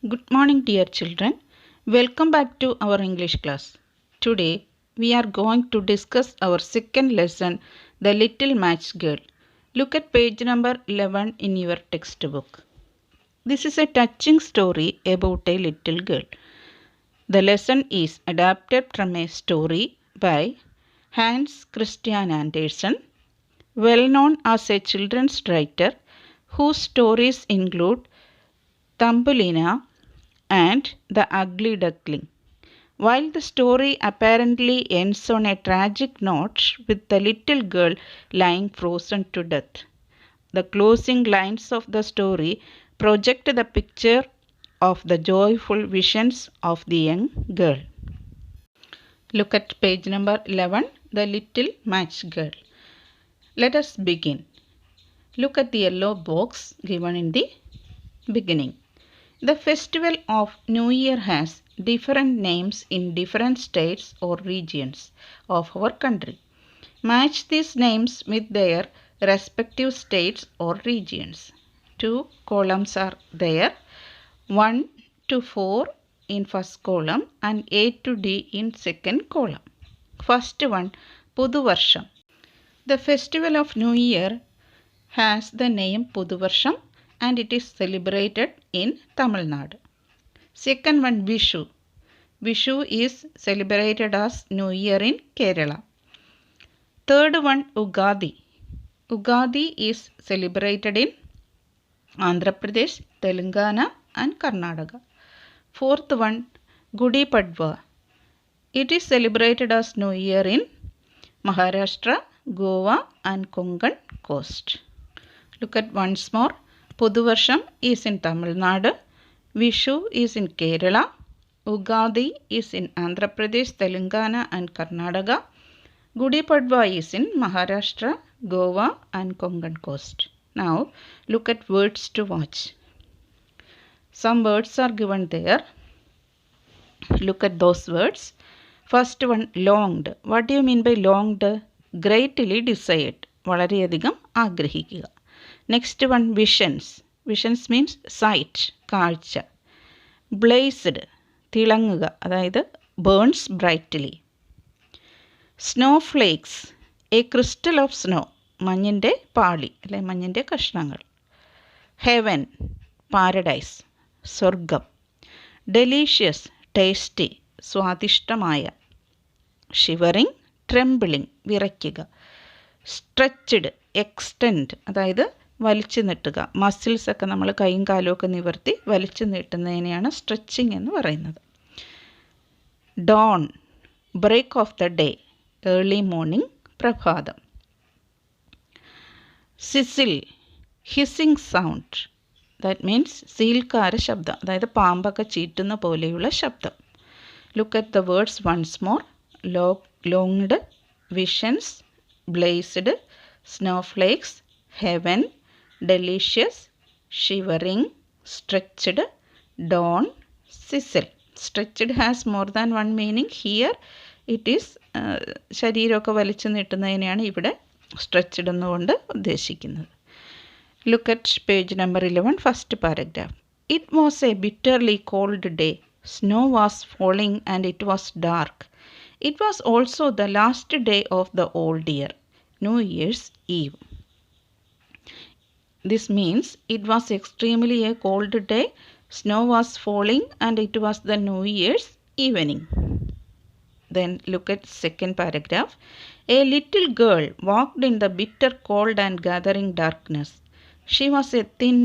Good morning, dear children. Welcome back to our English class. Today, we are going to discuss our second lesson, The Little Match Girl. Look at page number 11 in your textbook. This is a touching story about a little girl. The lesson is adapted from a story by Hans Christian Andersen, well known as a children's writer whose stories include Thumbelina and The Ugly Duckling. While the story apparently ends on a tragic note with the little girl lying frozen to death, the closing lines of the story project the picture of the joyful visions of the young girl. Look at page number 11, The Little Match Girl. Let us begin. Look at the yellow box given in the beginning. The festival of New Year has different names in different states or regions of our country. Match these names with their respective states or regions. 2 columns are there, 1 to 4 in first column and A to D in second column. First one, Puduvarsham. The festival of New Year has the name Puduvarsham and it is celebrated in Tamil Nadu. Second one, Vishu. Vishu is celebrated as New Year in Kerala. Third one, Ugadi. Ugadi is celebrated in Andhra Pradesh, Telangana and Karnataka. Fourth one, Gudi Padwa. It is celebrated as New Year in Maharashtra, Goa and Konkan coast. Look at once more. Puduvarsham is in Tamil Nadu, Vishu is in Kerala, Ugadi is in Andhra Pradesh, Telangana and Karnataka, Gudi Padwa is in Maharashtra, Goa and Konkan coast. Now look at words to watch. Some words are given there. Look at those words. First one, longed. What do you mean by longed? Greatly desired. വളരെയധികം ആഗ്രഹിക്കുക. Next one, visions. Visions means sight, കാഴ്ച. Blazed, തിളങ്ങുക, അതായത് burns brightly. Snowflakes, a crystal of snow, മഞ്ഞിൻ്റെ പാളി അല്ലെ മഞ്ഞിൻ്റെ കഷ്ണങ്ങൾ. Heaven, paradise, സ്വർഗം. Delicious, tasty, സ്വാദിഷ്ടമായ. Shivering, trembling, വിറയ്ക്കുക. Stretched, extend, അതായത് വലിച്ചു നീട്ടുക. മസിൽസ് ഒക്കെ നമ്മൾ കൈയും കാലും ഒക്കെ നിവർത്തി വലിച്ചു നീട്ടുന്നതിനെയാണ് സ്ട്രെച്ചിങ് എന്ന് പറയുന്നത്. Dawn, break of the day, early morning, പ്രഭാതം. Sizzle, hissing sound, that means സീൽക്കാര ശബ്ദം, അതായത് പാമ്പൊക്കെ ചീറ്റുന്ന പോലെയുള്ള ശബ്ദം. Look at the words once more. Longed, visions, blazed, snowflakes, heaven, delicious, shivering, stretched, dawn, sizzle. Stretched has more than one meaning. Here it is ശരീരമൊക്കെ വലിച്ചു നീട്ടുന്നതിനെയാണ് ഇവിടെ സ്ട്രെച്ച്ഡ് എന്നുകൊണ്ട് ഉദ്ദേശിക്കുന്നത്. Look at page number 11, first paragraph. It was a bitterly cold day. Snow was falling and it was dark. It was also the last day of the old year, New Year's Eve. This means it was extremely a cold day, snow was falling and it was the New Year's evening. Then look at second paragraph. A little girl walked in the bitter cold and gathering darkness. She was a thin,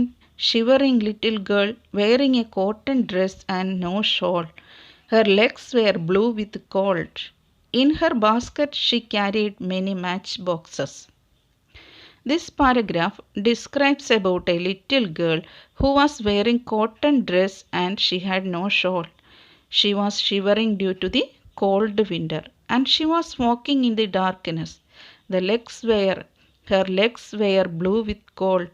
shivering little girl wearing a cotton dress and no shawl. Her legs were blue with cold. In her basket she carried many matchboxes. This paragraph describes about a little girl who was wearing cotton dress and she had no shawl. She was shivering due to the cold winter and she was walking in the darkness. Her legs were blue with cold.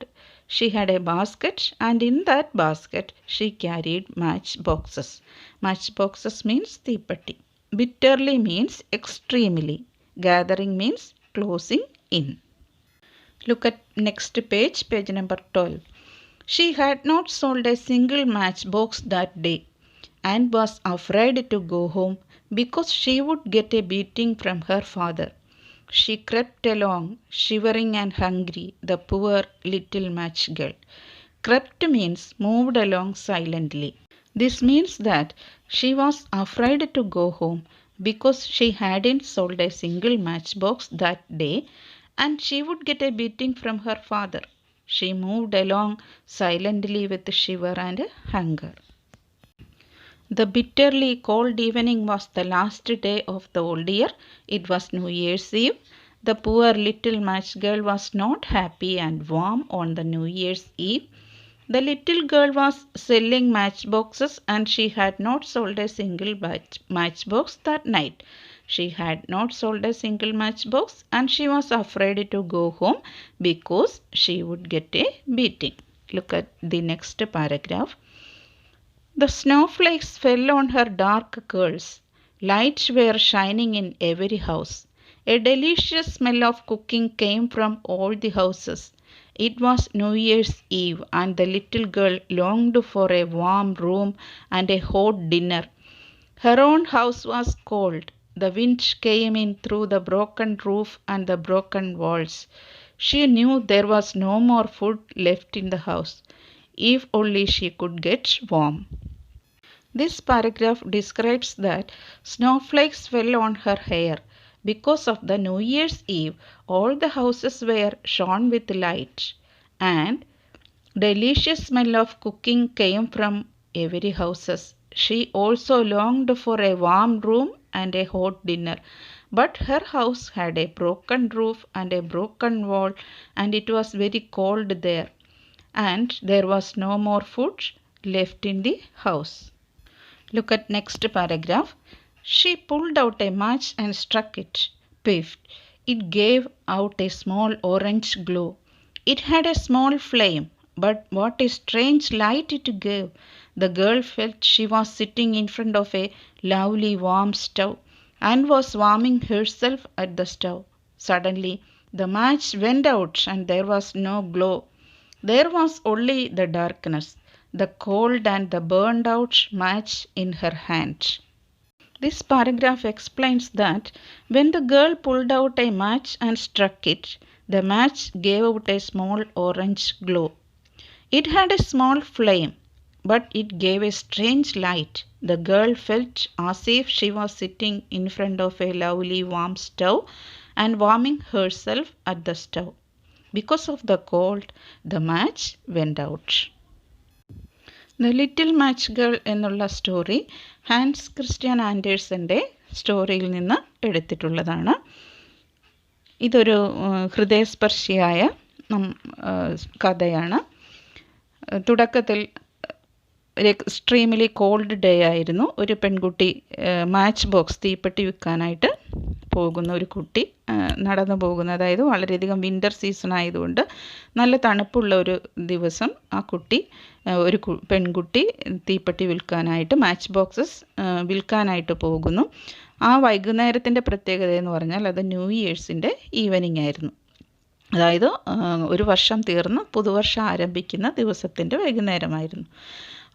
She had a basket and in that basket she carried matchboxes. Matchboxes means തീപ്പെട്ടി. Bitterly means extremely. Gathering means closing in. Look at next page, page number 12. She had not sold a single matchbox that day and was afraid to go home because she would get a beating from her father. She crept along, shivering and hungry, the poor little match girl. Crept means moved along silently. This means that she was afraid to go home because she hadn't sold a single matchbox that day and she would get a beating from her father. She moved along silently with shiver and hunger. The bitterly cold evening was the last day of the old year. It was New Year's Eve. The poor little match girl was not happy and warm on the New Year's Eve. The little girl was selling matchboxes and she had not sold a single matchbox that night. She had not sold a single matchbox and she was afraid to go home because she would get a beating. Look at the next paragraph. The snowflakes fell on her dark curls. Lights were shining in every house. A delicious smell of cooking came from all the houses. It was New Year's Eve, and the little girl longed for a warm room and a hot dinner. Her own house was cold. The wind came in through the broken roof and the broken walls. She knew there was no more food left in the house. If only she could get warm. This paragraph describes that snowflakes fell on her hair. Because of the New Year's Eve, all the houses were shone with light, and delicious smell of cooking came from every houses. She also longed for a warm room and a hot dinner, but her house had a broken roof and a broken wall, and it was very cold there, and there was no more food left in the house. Look at next paragraph. She pulled out a match and struck it. Piff! It gave out a small orange glow. It had a small flame, but what a strange light it gave. The girl felt she was sitting in front of a lovely warm stove and was warming herself at the stove. Suddenly, the match went out and there was no glow. There was only the darkness, the cold and the burned out match in her hand. This paragraph explains that when the girl pulled out a match and struck it, the match gave out a small orange glow. It had a small flame, but it gave a strange light. The girl felt as if she was sitting in front of a lovely warm stove and warming herself at the stove. Because of the cold, the match went out. The Little Match Girl എന്നുള്ള story Hans Christian ആൻഡേഴ്സൻ്റെ സ്റ്റോറിയിൽ നിന്ന് എടുത്തിട്ടുള്ളതാണ്. ഇതൊരു ഹൃദയസ്പർശിയായ കഥയാണ്. തുടക്കത്തിൽ extremely called day ആയിരുന്നു. ഒരു പെൺകുട്ടി match box തീപ്പെട്ടി വിൽക്കാനായിട്ട് പോകുന്ന ഒരു കുട്ടി നടന്നു പോകുന്ന, അതായത് വളരെയധികം വിൻ്റർ സീസൺ ആയതുകൊണ്ട് നല്ല തണുപ്പുള്ള ഒരു ദിവസം ആ കുട്ടി ഒരു പെൺകുട്ടി തീപ്പെട്ടി വിൽക്കാനായിട്ട് മാച്ച് ബോക്സസ് വിൽക്കാനായിട്ട് പോകുന്നു. ആ വൈകുന്നേരത്തിൻ്റെ പ്രത്യേകത എന്ന് പറഞ്ഞാൽ അത് ന്യൂ ഇയേഴ്സിൻ്റെ ഈവനിങ് ആയിരുന്നു. അതായത് ഒരു വർഷം തീർന്ന് പുതുവർഷം ആരംഭിക്കുന്ന ദിവസത്തിൻ്റെ വൈകുന്നേരമായിരുന്നു.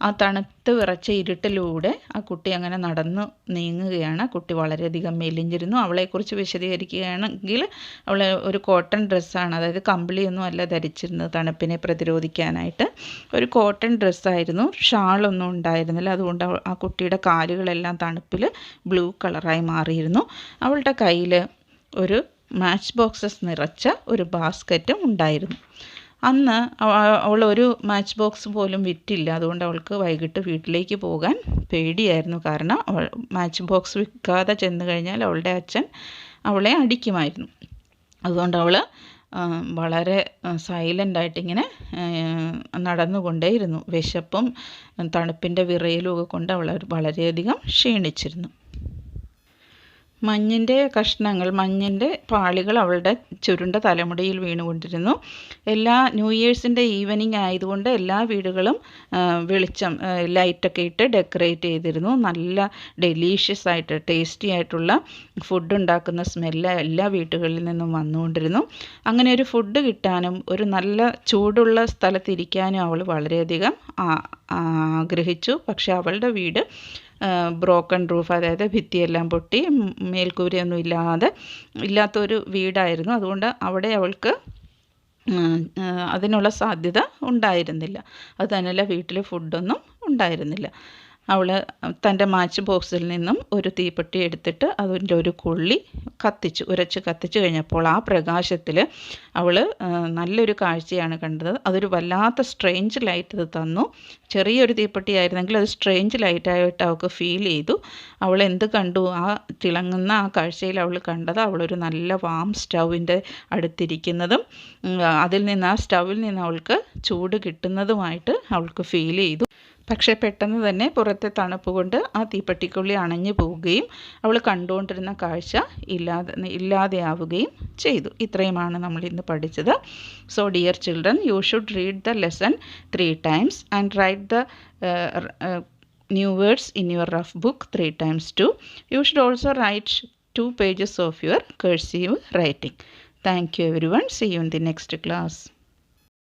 ആ തണുത്ത് വിറച്ച ഇരുട്ടിലൂടെ ആ കുട്ടി അങ്ങനെ നടന്നു നീങ്ങുകയാണ്. കുട്ടി വളരെയധികം മെലിഞ്ഞിരുന്നു. അവളെക്കുറിച്ച് വിശദീകരിക്കുകയാണെങ്കിൽ അവൾ ഒരു കോട്ടൺ ഡ്രസ്സാണ്, അതായത് കമ്പിളിയൊന്നും അല്ല ധരിച്ചിരുന്നത്. തണുപ്പിനെ പ്രതിരോധിക്കാനായിട്ട് ഒരു കോട്ടൺ ഡ്രസ്സായിരുന്നു. ഷാളൊന്നും ഉണ്ടായിരുന്നില്ല. അതുകൊണ്ട് ആ കുട്ടിയുടെ കാലുകളെല്ലാം തണുപ്പിൽ ബ്ലൂ കളറായി മാറിയിരുന്നു. അവളുടെ കയ്യിൽ ഒരു മാച്ച് ബോക്സസ് നിറച്ച ഒരു ബാസ്ക്കറ്റും ഉണ്ടായിരുന്നു. അന്ന് അവൾ ഒരു മാച്ച് ബോക്സ് പോലും വിറ്റില്ല. അതുകൊണ്ട് അവൾക്ക് വൈകിട്ട് വീട്ടിലേക്ക് പോകാൻ പേടിയായിരുന്നു. കാരണം അവൾ മാച്ച് ബോക്സ് വിൽക്കാതെ ചെന്ന് കഴിഞ്ഞാൽ അവളുടെ അച്ഛൻ അവളെ അടിക്കുമായിരുന്നു. അതുകൊണ്ട് അവൾ വളരെ സൈലൻ്റായിട്ടിങ്ങനെ നടന്നുകൊണ്ടേയിരുന്നു. വിശപ്പും തണുപ്പിൻ്റെ വിറയലും ഒക്കെ കൊണ്ട് അവൾ വളരെയധികം ക്ഷീണിച്ചിരുന്നു. മഞ്ഞിൻ്റെ കഷ്ണങ്ങൾ, മഞ്ഞിൻ്റെ പാളികൾ അവളുടെ ചുരുണ്ട തലമുടിയിൽ വീണുകൊണ്ടിരുന്നു. എല്ലാ ന്യൂ ഇയേഴ്സിൻ്റെ ഈവനിങ് ആയതുകൊണ്ട് എല്ലാ വീടുകളും വെളിച്ചം ലൈറ്റൊക്കെ ഇട്ട് ഡെക്കറേറ്റ് ചെയ്തിരുന്നു. നല്ല ഡെലീഷ്യസ് ആയിട്ട് ടേസ്റ്റി ആയിട്ടുള്ള ഫുഡ് ഉണ്ടാക്കുന്ന സ്മെല്ല് എല്ലാ വീടുകളിൽ നിന്നും വന്നുകൊണ്ടിരുന്നു. അങ്ങനെ ഒരു ഫുഡ് കിട്ടാനും ഒരു നല്ല ചൂടുള്ള സ്ഥലത്തിരിക്കാനും അവൾ വളരെയധികം ആഗ്രഹിച്ചു. പക്ഷെ അവളുടെ വീട് ബ്രോക്കൺ റൂഫ്, അതായത് ഭിത്തിയെല്ലാം പൊട്ടി മേൽക്കൂരയൊന്നും ഇല്ലാത്തൊരു വീടായിരുന്നു. അതുകൊണ്ട് അവിടെ അവൾക്ക് അതിനുള്ള സാധ്യത ഉണ്ടായിരുന്നില്ല. അത് തന്നെയല്ല, വീട്ടിൽ ഫുഡൊന്നും ഉണ്ടായിരുന്നില്ല. അവൾ തൻ്റെ മാച്ച് ബോക്സിൽ നിന്നും ഒരു തീപ്പെട്ടി എടുത്തിട്ട് അതിൻ്റെ ഒരു കൊള്ളി ഉരച്ച് കത്തിച്ചു കഴിഞ്ഞപ്പോൾ ആ പ്രകാശത്തിൽ അവൾ നല്ലൊരു കാഴ്ചയാണ് കണ്ടത്. അതൊരു വല്ലാത്ത സ്ട്രേഞ്ച് ലൈറ്റ് ഇത് തന്നു. ചെറിയൊരു തീപ്പെട്ടി ആയിരുന്നെങ്കിൽ അത് സ്ട്രേഞ്ച് ലൈറ്റായിട്ട് അവൾക്ക് ഫീൽ ചെയ്തു. അവൾ എന്ത് കണ്ടു? ആ തിളങ്ങുന്ന ആ കാഴ്ചയിൽ അവൾ കണ്ടത് അവളൊരു നല്ല വാം സ്റ്റൗവിൻ്റെ അടുത്തിരിക്കുന്നതും ആ സ്റ്റൗവിൽ നിന്ന് അവൾക്ക് ചൂട് കിട്ടുന്നതുമായിട്ട് അവൾക്ക് ഫീൽ ചെയ്തു. പക്ഷേ പെട്ടെന്ന് തന്നെ പുറത്തെ തണുപ്പ് കൊണ്ട് ആ തീപ്പെട്ടിക്കുള്ളി അണഞ്ഞു പോവുകയും അവൾ കണ്ടുകൊണ്ടിരുന്ന കാഴ്ച ഇല്ലാതെയാവുകയും ചെയ്തു. ഇത്രയുമാണ് നമ്മൾ ഇന്ന് പഠിച്ചത്. So dear children, you should read the lesson 3 times and write the new words in your rough book 3 times too. You should also write 2 pages of your cursive writing. Thank you everyone. See you in the next class.